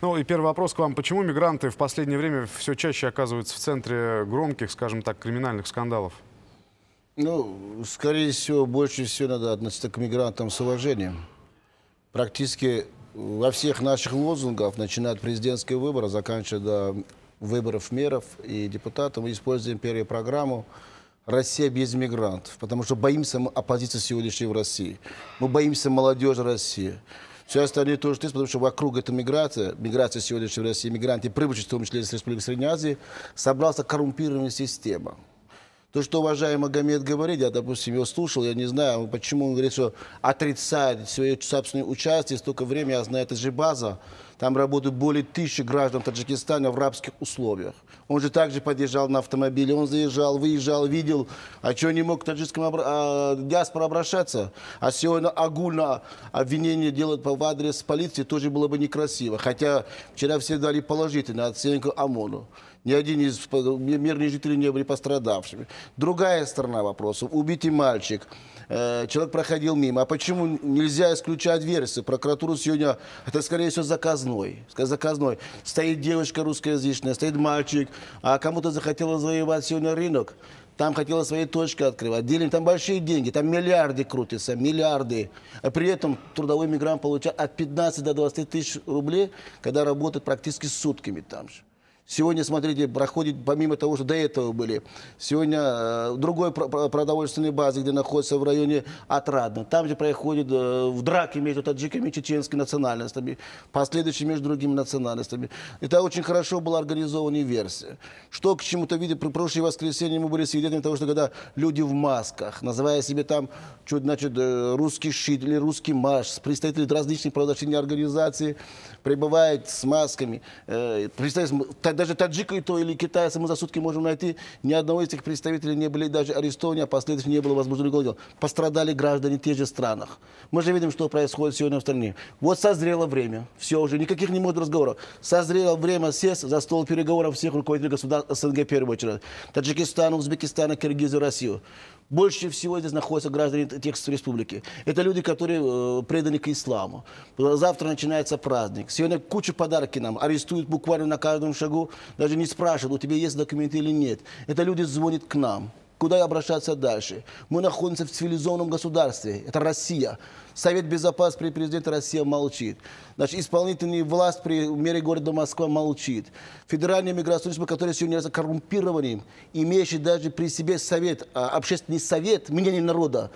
Ну и первый вопрос к вам. Почему мигранты в последнее время все чаще оказываются в центре громких, скажем так, криминальных скандалов? Ну, скорее всего, больше всего надо относиться к мигрантам с уважением. Практически во всех наших лозунгах, начиная от президентского выбора, заканчивая до выборов мэров и депутатов, мы используем первую программу «Россия без мигрантов», потому что боимся мы оппозиции сегодняшней в России. Мы боимся молодежи России. Все остальные тоже, потому что вокруг этой миграция сегодняшней в России, мигранты, прибывшие, в том числе из Республики Средней Азии, собрался коррумпированная система. То, что уважаемый Магомед говорит, я, допустим, его слушал, я не знаю, почему он говорит, что отрицает свое собственное участие, столько времени, я знаю, это же база, там работают более 1000 граждан Таджикистана в рабских условиях. Он же также подъезжал на автомобиле, он заезжал, выезжал, видел, а что не мог к таджикскому диаспоре обращаться. А сегодня огульно обвинение делать в адрес полиции тоже было бы некрасиво. Хотя вчера все дали положительную оценку ОМОНу. Ни один из мирных жителей не были пострадавшими. Другая сторона вопроса. Убитый мальчик. Человек проходил мимо. А почему нельзя исключать версию? Прокуратура сегодня, это скорее всего заказной. Стоит девушка русскоязычная, стоит мальчик, а кому-то захотелось завоевать сегодня рынок. Там хотела свои точки открывать. Делим, там большие деньги, там миллиарды крутятся, миллиарды. А при этом трудовой мигрант получает от 15 до 20 тысяч рублей, когда работает практически сутками там же. Сегодня, смотрите, проходит, помимо того, что до этого были, сегодня другой продовольственной базы, где находится в районе Отрадно. Там же происходит в драке между таджиками и чеченскими национальностями, последующими между другими национальностями. Это очень хорошо была организована версия. Что к чему-то видим, в прошлое воскресенье мы были свидетелями того, что когда люди в масках, называя себе там, что значит, русский щит или русский марш, представители различных правозащитных организаций прибывают с масками, даже таджика и то или китайца мы за сутки можем найти. Ни одного из этих представителей не были даже арестованы, а последовательно не было возбуждено уголовного дела. Пострадали граждане в тех же странах. Мы же видим, что происходит сегодня в стране. Вот созрело время. Все уже, никаких не может разговоров. Созрело время сесть за стол переговоров всех руководителей государств СНГ в первую очередь. Таджикистана, Узбекистана, Киргизию, Россию. Больше всего здесь находятся граждане тех республики. Это люди, которые преданы к исламу. Завтра начинается праздник. Сегодня куча подарки нам. Арестуют буквально на каждом шагу. Даже не спрашивают, у тебя есть документы или нет. Это люди звонят к нам. Куда обращаться дальше? Мы находимся в цивилизованном государстве. Это Россия. Совет Безопасности при президенте России молчит. Значит, исполнительная власть при мэре города Москва молчит. Федеральная миграционная служба, которая сегодня является коррумпированным, имеющий даже при себе совет, общественный совет, мнение народа,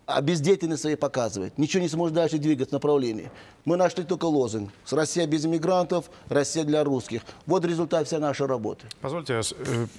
а бездеятельность своей показывает. Ничего не сможет дальше двигаться в направлении. Мы нашли только лозунг. Россия без иммигрантов, Россия для русских. Вот результат всей нашей работы. Позвольте, я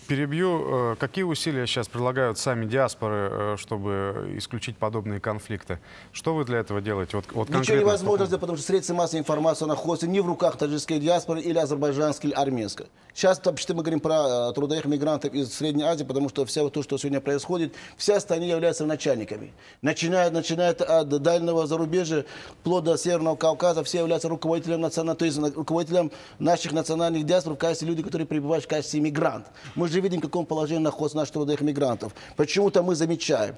перебью. Какие усилия сейчас прилагают сами диаспоры, чтобы исключить подобные конфликты? Что вы для этого делаете? Вот ничего невозможно сделать, потому что средства массовой информации находятся не в руках таджикской диаспоры или азербайджанской, или армянской. Сейчас вообще мы говорим про трудовых мигрантов из Средней Азии, потому что все то, что сегодня происходит, все остальные являются начальниками. Начиная от дальнего зарубежья, вплоть до Северного Кавказа, все являются руководителем руководителем наших национальных диаспор в качестве людей, которые пребывают в качестве иммигрантов. Мы же видим, в каком положении находятся наши трудовых мигрантов. Почему-то мы замечаем,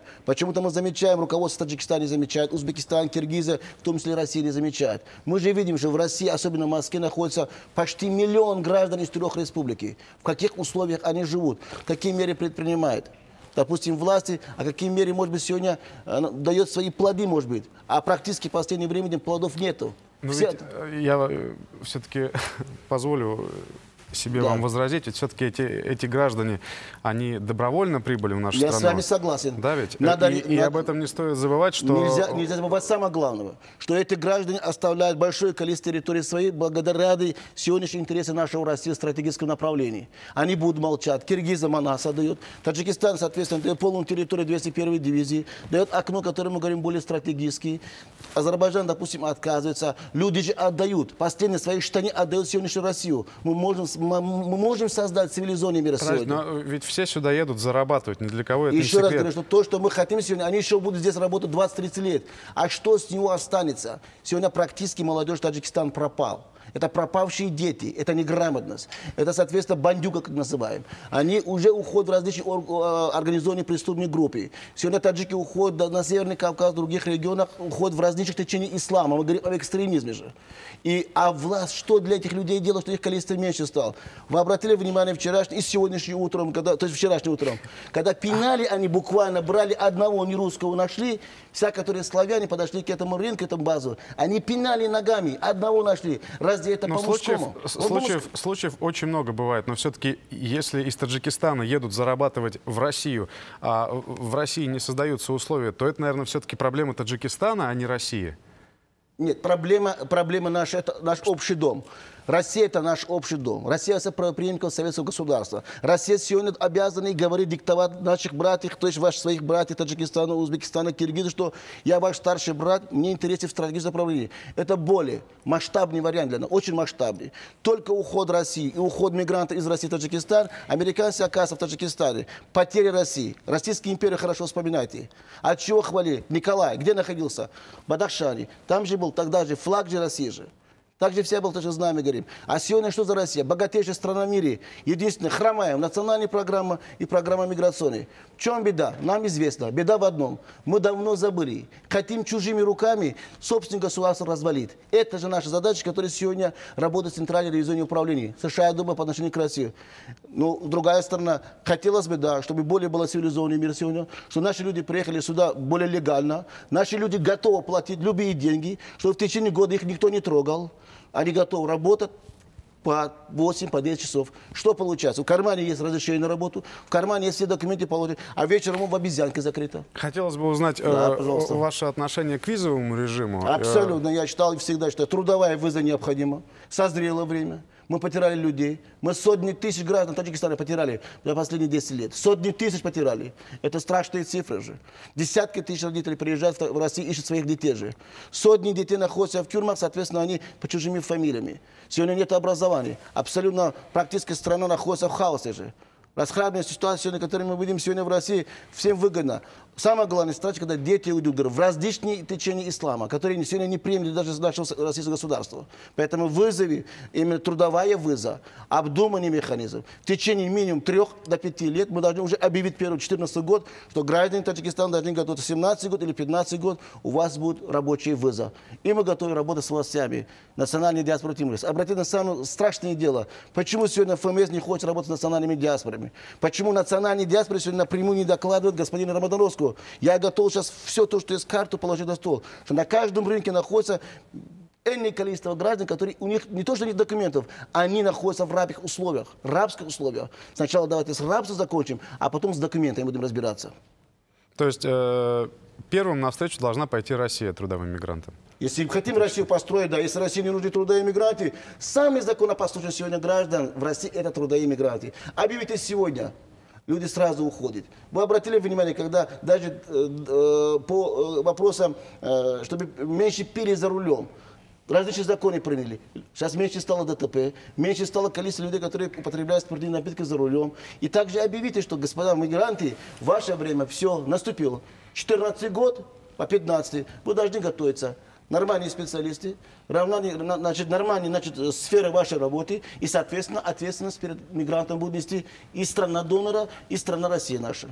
руководство Таджикистана не замечает, Узбекистан, Киргизия, в том числе Россия не замечает. Мы же видим, что в России, особенно в Москве, находится почти 1 миллион граждан из 3 республик. В каких условиях они живут, какие меры предпринимают. Допустим, власти, о какой мере, может быть, сегодня дает свои плоды, может быть, а практически в последнее время плодов нету. Я все-таки позволю себе вам возразить, ведь все-таки эти граждане, они добровольно прибыли в нашу страну. Я с вами согласен. Да, ведь? И об этом не стоит забывать, что... Нельзя забывать самое главное, что эти граждане оставляют большое количество территорий своей благодаря сегодняшним интересам нашего России в стратегическом направлении. Они будут молчать. Киргизы Манаса дают. Таджикистан, соответственно, дает полную территорию 201-й дивизии. Дает окно, которое мы говорим более стратегически. Азербайджан, допустим, отказывается. Люди же отдают. Последние свои штаны отдают сегодняшнюю Россию. Мы можем создать цивилизованный мир сегодня. Но ведь все сюда едут зарабатывать, ни для кого это не секрет. Еще раз говорю, что то, что мы хотим сегодня, они еще будут здесь работать 20-30 лет. А что с него останется? Сегодня практически молодежь Таджикистана пропал. Это пропавшие дети, это неграмотность, это, соответственно, бандюга, как называем. Они уже уходят в различные организованные преступные группы. Сегодня таджики уходят на Северный Кавказ, в других регионах, уходят в различных течениях ислама. Мы говорим об экстремизме же. А власть, что для этих людей делает, что их количество меньше стало? Вы обратили внимание вчерашнее и сегодняшним утром, то есть вчерашним утром, когда пинали, они буквально брали одного нерусского, нашли, вся, которые славяне подошли к этому рынку, к этому базу, они пинали ногами, одного нашли. Разве это по-мужскому? Случаев очень много бывает, но все-таки, если из Таджикистана едут зарабатывать в Россию, а в России не создаются условия, то это, наверное, все-таки проблема Таджикистана, а не России. Нет, проблема наша, это наш общий дом. Россия – это наш общий дом. Россия – это правопреемник советского государства. Россия сегодня обязана говорить, диктовать наших братьев, то есть ваших своих братьев Таджикистана, Узбекистана, Киргиза, что я ваш старший брат, мне интересен в стратегическом направлении. Это более масштабный вариант для нас, очень масштабный. Только уход России и уход мигрантов из России в Таджикистан, американцы оказываются в Таджикистане. Потери России. Российская империя хорошо вспоминайте. От чего хвалили? Николай, где находился? В Бадахшане. Там же был тогда же флаг же России же. Также все было тоже знамя, говорим. А сегодня что за Россия? Богатейшая страна в мире. Единственная, хромаем, национальная программа и программа миграционной. В чем беда? Нам известно. Беда в одном. Мы давно забыли. Хотим чужими руками собственное государство развалить. Это же наша задача, которая сегодня работает в Центральной ревизионной управлении. США, я думаю, по отношению к России. Но другая сторона, хотелось бы, да, чтобы более был цивилизованный мир сегодня, что наши люди приехали сюда более легально, наши люди готовы платить любые деньги, чтобы в течение года их никто не трогал. Они готовы работать по 8, по 10 часов. Что получается? В кармане есть разрешение на работу, в кармане есть все документы положены, а вечером в обезьянке закрыто. Хотелось бы узнать ваше отношение к визовому режиму. Абсолютно. Я читал и всегда считаю, трудовая виза необходима. Созрело время. Мы потеряли людей. Мы сотни тысяч граждан Таджикистана потеряли за последние 10 лет. Сотни тысяч потеряли. Это страшные цифры же. Десятки тысяч родителей приезжают в Россию, ищут своих детей же. Сотни детей находятся в тюрьмах, соответственно, они по чужими фамилиями. Сегодня нет образования. Абсолютно практически страна находится в хаосе же. Расхлябанная ситуация, на которой мы видим сегодня в России, всем выгодно. Самое главное, страшно, когда дети уйдут в различные течения ислама, которые сегодня не приемлют даже из нашего российского государства. Поэтому вызови, именно трудовая выза, обдуманный механизм. В течение минимум 3 до 5 лет мы должны уже объявить первый 2014 год, что граждане Таджикистана должны готовиться 17 год или 15 год, у вас будет рабочая виза. И мы готовы работать с властями. Национальной диаспоры Тимур. Обратите на самое страшное дело. Почему сегодня ФМС не хочет работать с национальными диаспорами? Почему национальные диаспоры сегодня напрямую не докладывают господину Рамадановскому? Я готов сейчас все то, что есть карту, положить на стол. Что на каждом рынке находится энное количество граждан, которые у них не то, что нет документов, они находятся в рабских условиях. Сначала давайте с рабством закончим, а потом с документами будем разбираться. То есть первым навстречу должна пойти Россия трудовым мигрантам? Если хотим Россию построить, да, если России не нужны трудовые мигранты, самые законопослушные сегодня граждан в России это трудовые мигранты. Объявите сегодня. Люди сразу уходят. Вы обратили внимание, когда даже по вопросам, чтобы меньше пили за рулем, различные законы приняли. Сейчас меньше стало ДТП, меньше стало количество людей, которые употребляют спиртные напитки за рулем. И также объявите, что, господа мигранты, ваше время все наступило. 14 год по 15 вы должны готовиться. Нормальные специалисты, нормальные сферы вашей работы и, соответственно, ответственность перед мигрантом будет нести и страна донора, и страна России наша.